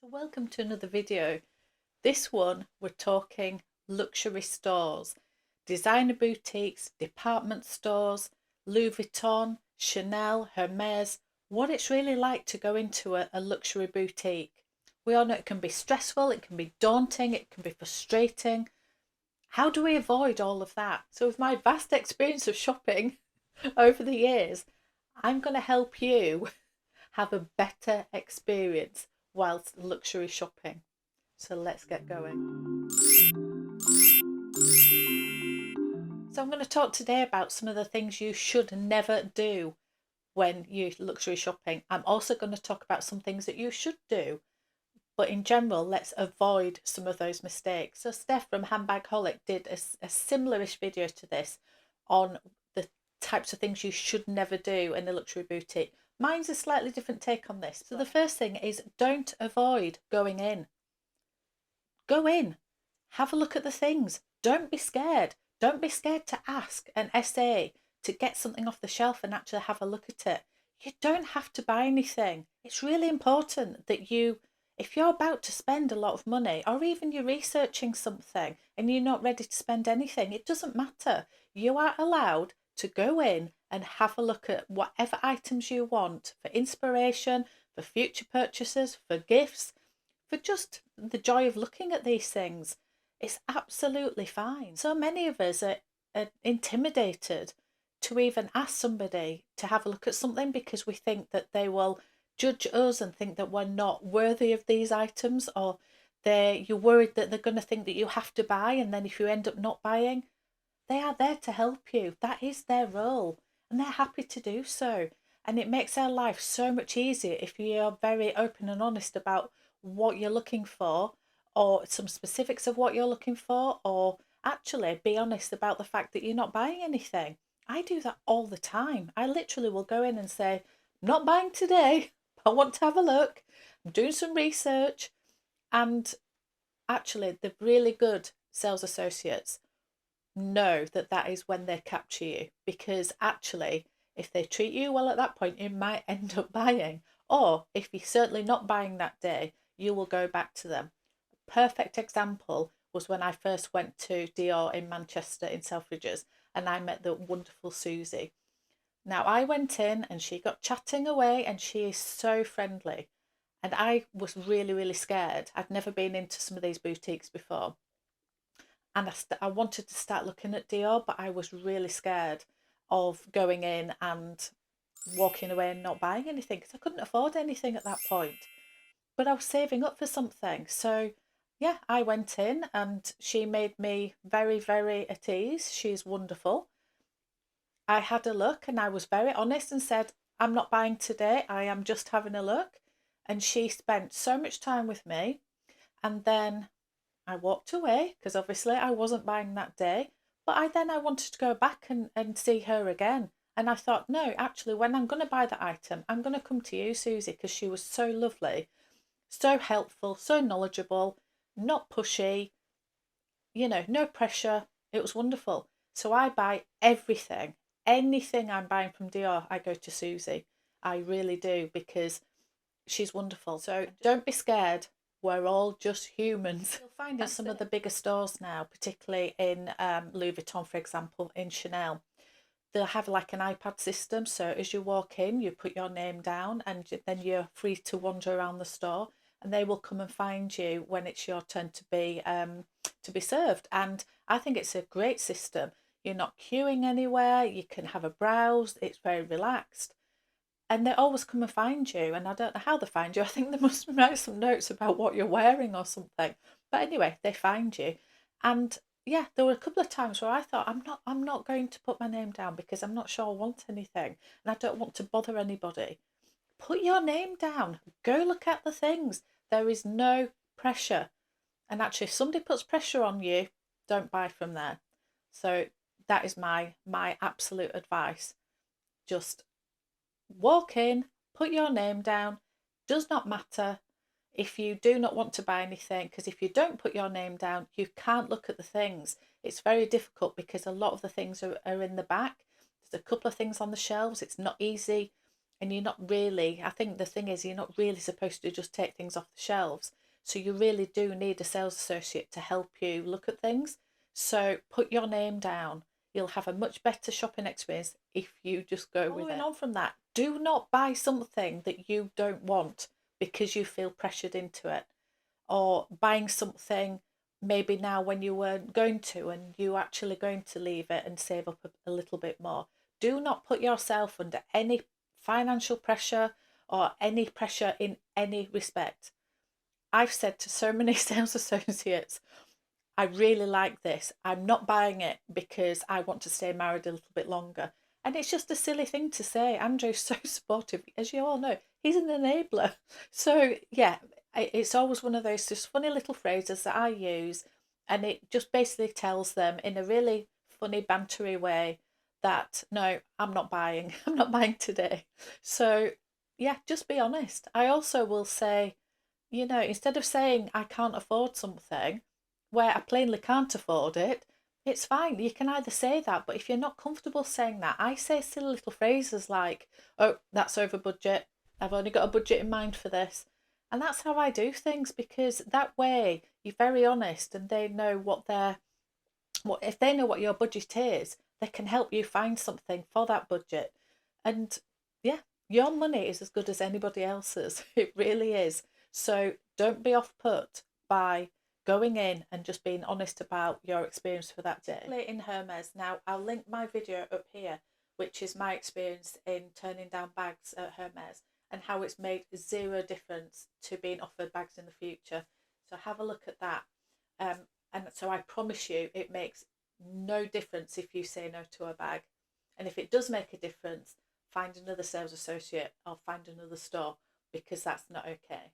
So welcome to another video. This one we're talking luxury stores, designer boutiques, department stores, Louis Vuitton, Chanel, Hermes, what it's really like to go into a luxury boutique. We all know it can be stressful, it can be daunting, it can be frustrating. How do we avoid all of that? So with my vast experience of shopping over the years, I'm going to help you have a better experience whilst luxury shopping. So let's get going. So I'm going to talk today about some of the things you should never do when you're luxury shopping. I'm also going to talk about some things that you should do. But in general, let's avoid some of those mistakes. So Steph from Handbagholic did a similar-ish video to this on the types of things you should never do in a luxury boutique. Mine's a slightly different take on this. So the first thing is don't avoid going in. Go in, have a look at the things. Don't be scared. Don't be scared to ask an SA to get something off the shelf and actually have a look at it. You don't have to buy anything. It's really important that if you're about to spend a lot of money, or even you're researching something and you're not ready to spend anything, it doesn't matter. You are allowed to go in and have a look at whatever items you want for inspiration, for future purchases, for gifts, for just the joy of looking at these things. It's absolutely fine. So many of us are intimidated to even ask somebody to have a look at something because we think that they will judge us and think that we're not worthy of these items, or you're worried that they're going to think that you have to buy, and then if you end up not buying, they are there to help you. That is their role, and they're happy to do so. And it makes our life so much easier if you're very open and honest about what you're looking for, or some specifics of what you're looking for, or actually be honest about the fact that you're not buying anything. I do that all the time. I literally will go in and say, not buying today. I want to have a look. I'm doing some research. And actually, the really good sales associates know that that is when they capture you, because actually if they treat you well at that point you might end up buying, or if you're certainly not buying that day you will go back to them. Perfect example was when I first went to Dior in Manchester in Selfridges, and I met the wonderful Susie. Now I went in and she got chatting away, and she is so friendly, and I was really scared. I'd never been into some of these boutiques before, and I wanted to start looking at Dior, but I was really scared of going in and walking away and not buying anything because I couldn't afford anything at that point. But I was saving up for something. So yeah, I went in and she made me very at ease. She's wonderful. I had a look and I was very honest and said, I'm not buying today. I am just having a look. And she spent so much time with me. And then I walked away because obviously I wasn't buying that day. But I wanted to go back and see her again. And I thought, no, actually, when I'm going to buy the item, I'm going to come to you, Susie, because she was so lovely, so helpful, so knowledgeable, not pushy, no pressure. It was wonderful. So I buy everything. Anything I'm buying from Dior, I go to Susie. I really do, because she's wonderful. So don't be scared. We're all just humans. You'll find in some of the bigger stores now, particularly in Louis Vuitton, for example, in Chanel, they'll have like an iPad system. So as you walk in, you put your name down, and then you're free to wander around the store, and they will come and find you when it's your turn to be served. And I think it's a great system. You're not queuing anywhere. You can have a browse. It's very relaxed. And they always come and find you, and I don't know how they find you. I think they must write some notes about what you're wearing or something. But anyway, they find you. And yeah, there were a couple of times where I thought, I'm not going to put my name down because I'm not sure I want anything and I don't want to bother anybody. Put your name down. Go look at the things. There is no pressure. And actually, if somebody puts pressure on you, don't buy from there. So that is my absolute advice. Just walk in, put your name down. Does not matter if you do not want to buy anything, because if you don't put your name down, you can't look at the things. It's very difficult because a lot of the things are in the back. There's a couple of things on the shelves. It's not easy. and you're not really, I think the thing is, you're not really supposed to just take things off the shelves. So you really do need a sales associate to help you look at things. So put your name down. You'll have a much better shopping experience if you just go with it. Following on from that, do not buy something that you don't want because you feel pressured into it, or buying something maybe now when you weren't going to and you actually going to leave it and save up a little bit more. Do not put yourself under any financial pressure or any pressure in any respect. I've said to so many sales associates, I really like this. I'm not buying it because I want to stay married a little bit longer. And it's just a silly thing to say. Andrew's so supportive. As you all know, he's an enabler. So, yeah, it's always one of those just funny little phrases that I use. And it just basically tells them in a really funny, bantery way that, no, I'm not buying. I'm not buying today. So, yeah, just be honest. I also will say, instead of saying I can't afford something, where I plainly can't afford it, it's fine. You can either say that, but if you're not comfortable saying that, I say silly little phrases like, oh, that's over budget. I've only got a budget in mind for this. And that's how I do things, because that way you're very honest and they know if they know what your budget is, they can help you find something for that budget. And yeah, your money is as good as anybody else's. It really is. So don't be off put by going in and just being honest about your experience for that day. Particularly in Hermes. Now, I'll link my video up here, which is my experience in turning down bags at Hermes and how it's made zero difference to being offered bags in the future. So have a look at that. And so I promise you, it makes no difference if you say no to a bag. And if it does make a difference, find another sales associate or find another store, because that's not okay.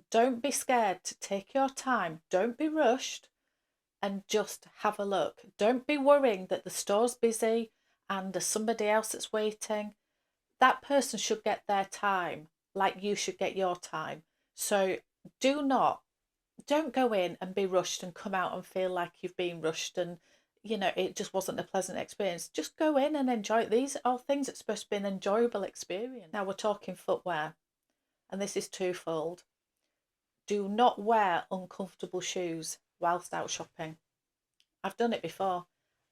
Don't be scared to take your time. Don't be rushed, and just have a look. Don't be worrying that the store's busy and there's somebody else that's waiting. That person should get their time like you should get your time. So don't go in and be rushed and come out and feel like you've been rushed and it just wasn't a pleasant experience. Just go in and enjoy it. These are things that's supposed to be an enjoyable experience. Now we're talking footwear, and this is twofold. Do not wear uncomfortable shoes whilst out shopping. I've done it before.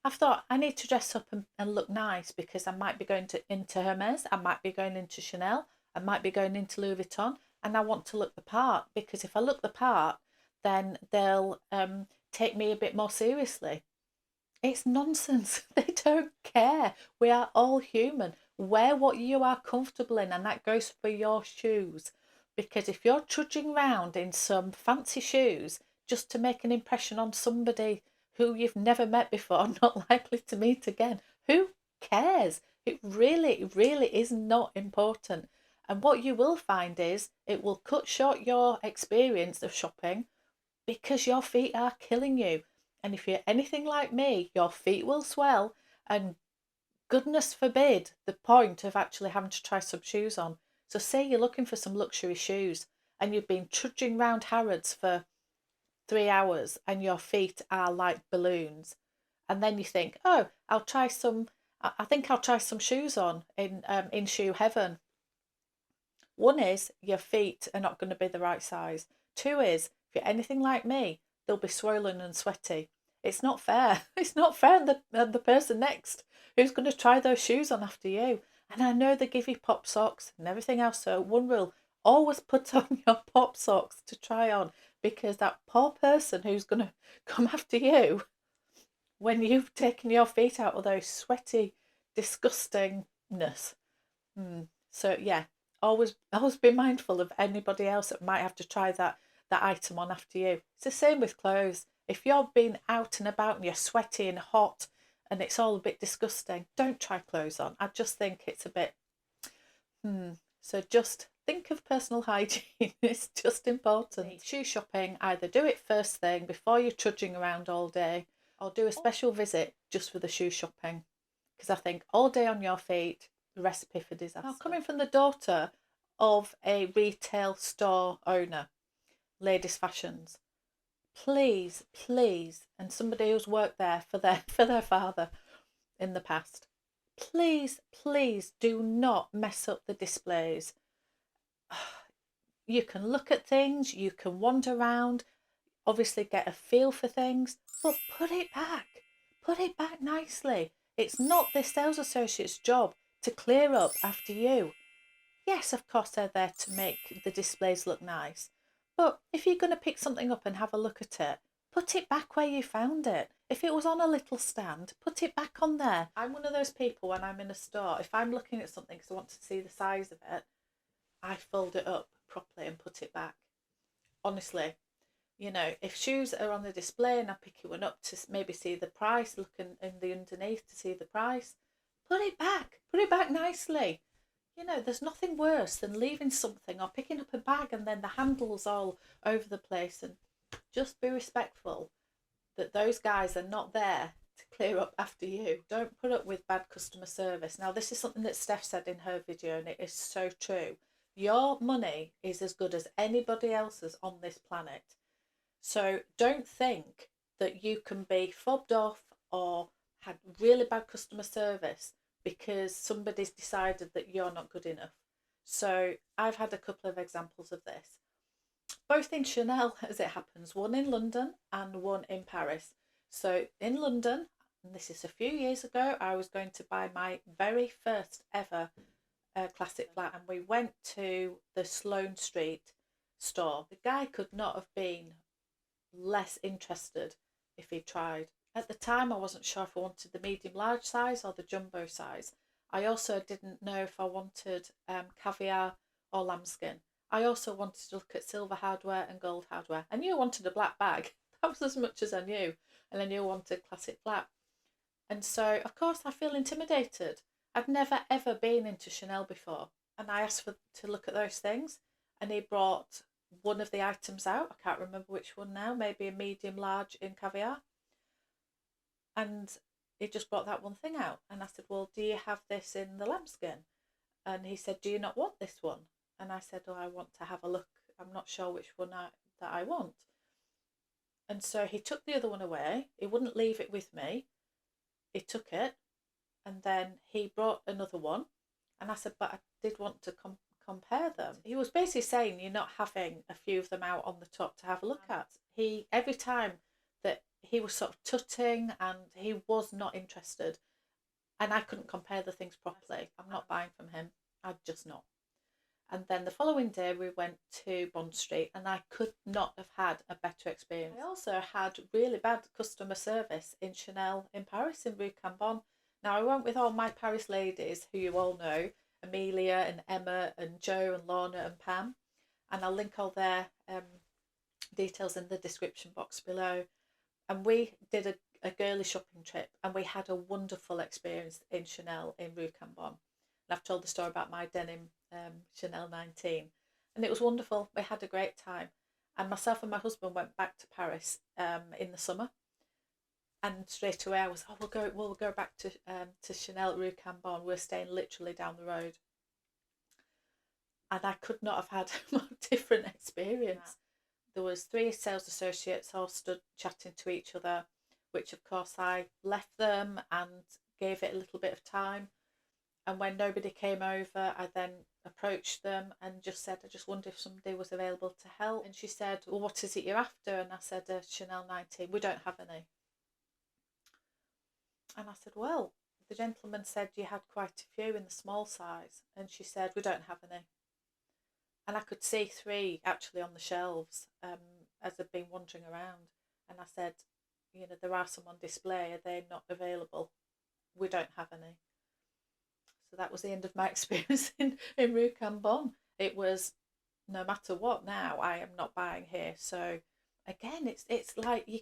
I've thought I need to dress up and look nice because I might be going into Hermes, I might be going into Chanel, I might be going into Louis Vuitton, and I want to look the part, because if I look the part, then they'll take me a bit more seriously. It's nonsense. They don't care. We are all human. Wear what you are comfortable in, and that goes for your shoes. Because if you're trudging around in some fancy shoes just to make an impression on somebody who you've never met before, not likely to meet again, who cares? It really, really is not important. And what you will find is it will cut short your experience of shopping because your feet are killing you. And if you're anything like me, your feet will swell, and goodness forbid the point of actually having to try some shoes on. So say you're looking for some luxury shoes and you've been trudging round Harrods for 3 hours and your feet are like balloons. And then you think, oh, I think I'll try some shoes on in shoe heaven. One is your feet are not going to be the right size. Two is, if you're anything like me, they'll be swollen and sweaty. It's not fair. It's not fair on the person next who's going to try those shoes on after you. And I know they give you pop socks and everything else. So one rule, always put on your pop socks to try on, because that poor person who's going to come after you when you've taken your feet out of those sweaty disgustingness. So yeah, always be mindful of anybody else that might have to try that item on after you. It's the same with clothes. If you've been out and about and you're sweaty and hot and it's all a bit disgusting, don't try clothes on. I just think it's a bit so just think of personal hygiene. It's just important. Shoe shopping, either do it first thing before you're trudging around all day, or do a special visit just for the shoe shopping, because I think all day on your feet, recipe for disaster. Now, coming from the daughter of a retail store owner, Ladies Fashions, please, and somebody who's worked there for their father in the past, please, please do not mess up the displays. You can look at things, you can wander around, obviously get a feel for things, but put it back. Put it back nicely. It's not the sales associate's job to clear up after you. Yes, of course, they're there to make the displays look nice. But if you're going to pick something up and have a look at it, put it back where you found it. If it was on a little stand, put it back on there. I'm one of those people when I'm in a store, if I'm looking at something because I want to see the size of it, I fold it up properly and put it back. Honestly, if shoes are on the display and I pick one up to maybe see the price, look in the underneath to see the price, put it back nicely. There's nothing worse than leaving something or picking up a bag and then the handles all over the place. And just be respectful that those guys are not there to clear up after you. Don't put up with bad customer service. Now, this is something that Steph said in her video, and it is so true. Your money is as good as anybody else's on this planet. So don't think that you can be fobbed off or had really bad customer service because somebody's decided that you're not good enough. So I've had a couple of examples of this, both in Chanel as it happens, one in London and one in Paris. So in London, and this is a few years ago, I was going to buy my very first ever classic flat, and we went to the Sloane Street store. The guy could not have been less interested if he tried. At the time, I wasn't sure if I wanted the medium large size or the jumbo size. I also didn't know if I wanted caviar or lambskin. I also wanted to look at silver hardware and gold hardware. I knew I wanted a black bag. That was as much as I knew. And I knew I wanted classic flat. And so, of course, I feel intimidated. I'd never ever been into Chanel before. And I asked to look at those things. And he brought one of the items out. I can't remember which one now. Maybe a medium large in caviar. And he just brought that one thing out. And I said, well, do you have this in the lambskin? And he said, do you not want this one? And I said, oh, I want to have a look. I'm not sure which one that I want. And so he took the other one away. He wouldn't leave it with me. He took it. And then he brought another one. And I said, but I did want to compare them. He was basically saying you're not having a few of them out on the top to have a look at. Every time that he was sort of tutting and he was not interested. And I couldn't compare the things properly. I'm not buying from him. I'm just not. And then the following day we went to Bond Street and I could not have had a better experience. I also had really bad customer service in Chanel in Paris, in Rue Cambon. Now I went with all my Paris ladies who you all know, Amelia and Emma and Jo and Lorna and Pam. And I'll link all their details in the description box below. And we did a girly shopping trip and we had a wonderful experience in Chanel in Rue Cambon. And I've told the story about my denim Chanel 19 and it was wonderful. We had a great time, and myself and my husband went back to Paris in the summer, and straight away I was, we'll go back to Chanel Rue Cambon. We're staying literally down the road, and I could not have had a more different experience. There was 3 sales associates all stood chatting to each other, which of course I left them and gave it a little bit of time. And when nobody came over, I then approached them and just said, I just wonder if somebody was available to help. And she said, well, what is it you're after? And I said, Chanel 19. We don't have any. And I said, well, the gentleman said you had quite a few in the small size. And she said, we don't have any. And I could see 3 actually on the shelves as I'd been wandering around. And I said, there are some on display. Are they not available? We don't have any. So that was the end of my experience in Rue Cambon. It was, no matter what now, I am not buying here. So again, it's like you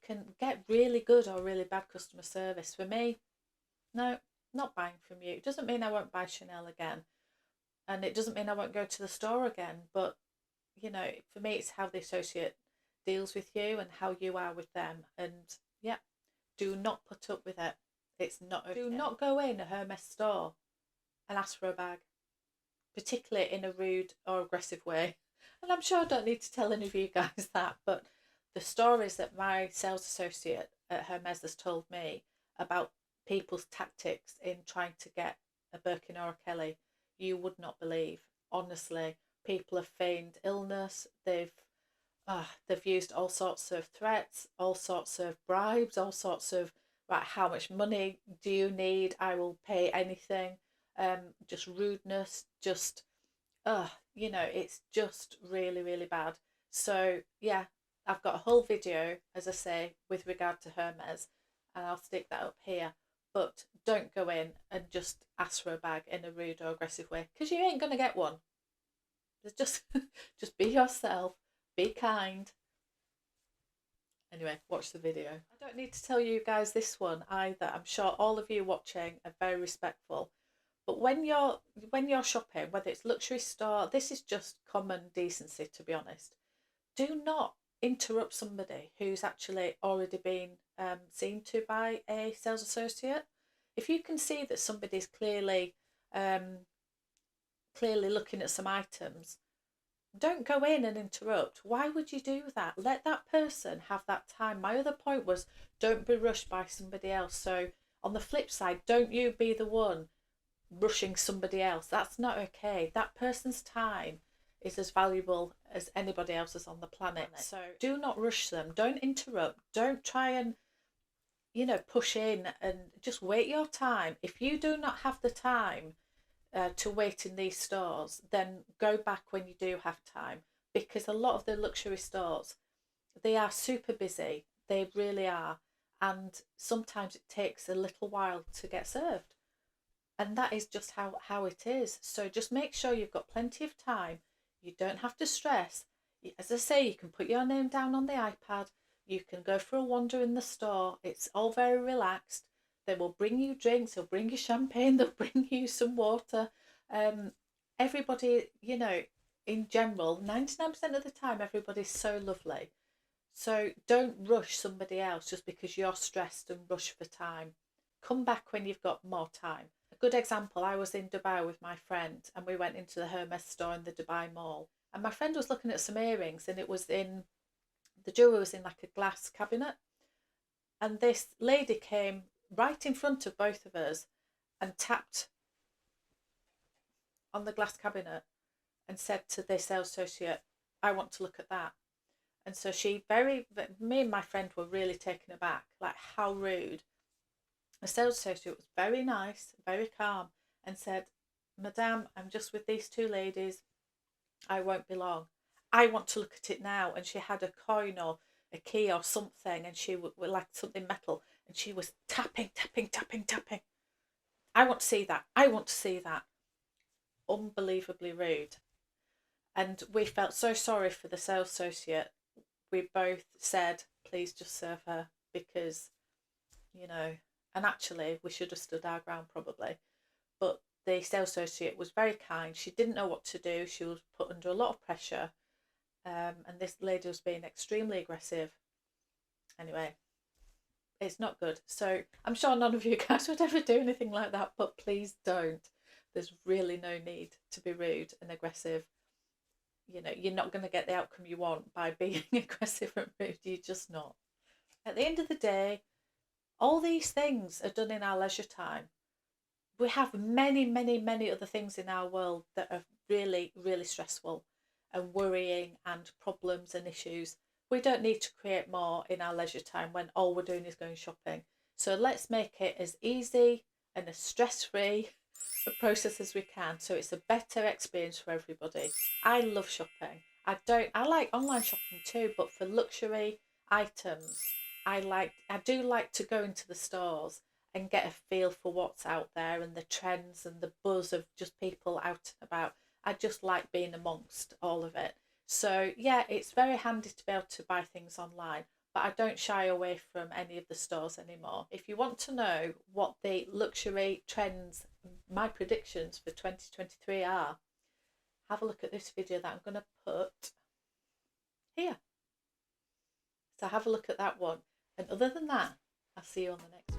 can get really good or really bad customer service. For me, no, not buying from you. It doesn't mean I won't buy Chanel again. And it doesn't mean I won't go to the store again. But, for me, it's how the associate deals with you and how you are with them. And yeah, do not put up with it. It's not okay. Do not go in a Hermes store and ask for a bag, particularly in a rude or aggressive way. And I'm sure I don't need to tell any of you guys that, but the stories that my sales associate at Hermes has told me about people's tactics in trying to get a Birkin or a Kelly, you would not believe. Honestly, people have feigned illness. They've used all sorts of threats, all sorts of bribes, all sorts of, right, how much money do you need? I will pay anything. Just rudeness, just it's just really, really bad. So yeah, I've got a whole video, as I say, with regard to Hermes, and I'll stick that up here. But don't go in and just ask for a bag in a rude or aggressive way, because you ain't gonna get one. Just just be yourself, be kind. Anyway, watch the video. I don't need to tell you guys this one either. I'm sure all of you watching are very respectful. But when you're shopping, whether it's luxury store, this is just common decency, to be honest. Do not interrupt somebody who's actually already been seen to by a sales associate. If you can see that somebody's clearly looking at some items, don't go in and interrupt. Why would you do that? Let that person have that time. My other point was, don't be rushed by somebody else. So on the flip side, don't you be the one rushing somebody else. That's not okay. That person's time is as valuable as anybody else's on the planet. So do not rush them. Don't interrupt. Don't try and push in, and just wait your time. If you do not have the time to wait in these stores, then go back when you do have time, because a lot of the luxury stores, they are super busy. They really are. And sometimes it takes a little while to get served. And that is just how it is. So just make sure you've got plenty of time. You don't have to stress. As I say, you can put your name down on the iPad. You can go for a wander in the store. It's all very relaxed. They will bring you drinks. They'll bring you champagne. They'll bring you some water. Everybody, in general, 99% of the time, everybody's so lovely. So don't rush somebody else just because you're stressed and rush for time. Come back when you've got more time. A good example, I was in Dubai with my friend and we went into the Hermes store in the Dubai Mall. And my friend was looking at some earrings, and the jewellery was in like a glass cabinet. And this lady came right in front of both of us and tapped on the glass cabinet and said to the sales associate, I want to look at that. And so me and my friend were really taken aback, like how rude. The sales associate was very nice, very calm, and said, Madame, I'm just with these two ladies. I won't be long. I want to look at it now. And she had a coin or a key or something, and she would like something metal, and she was tapping, tapping, tapping, tapping. I want to see that. I want to see that. Unbelievably rude. And we felt so sorry for the sales associate. We both said, please just serve her, because, and actually we should have stood our ground probably. But the sales associate was very kind. She didn't know what to do. She was put under a lot of pressure. And this lady was being extremely aggressive. Anyway, it's not good. So I'm sure none of you guys would ever do anything like that, but please don't. There's really no need to be rude and aggressive. You're not going to get the outcome you want by being aggressive and rude. You're just not. At the end of the day, all these things are done in our leisure time. We have many, many, many other things in our world that are really, really stressful and worrying, and problems and issues. We don't need to create more in our leisure time when all we're doing is going shopping. So let's make it as easy and as stress-free a process as we can, so it's a better experience for everybody. I love shopping. I like online shopping too, but for luxury items, I do like to go into the stores and get a feel for what's out there and the trends and the buzz of just people out and about. I just like being amongst all of it. So yeah, it's very handy to be able to buy things online, but I don't shy away from any of the stores anymore. If you want to know what the luxury trends, my predictions for 2023 are, have a look at this video that I'm going to put here. So have a look at that one. And other than that, I'll see you on the next one.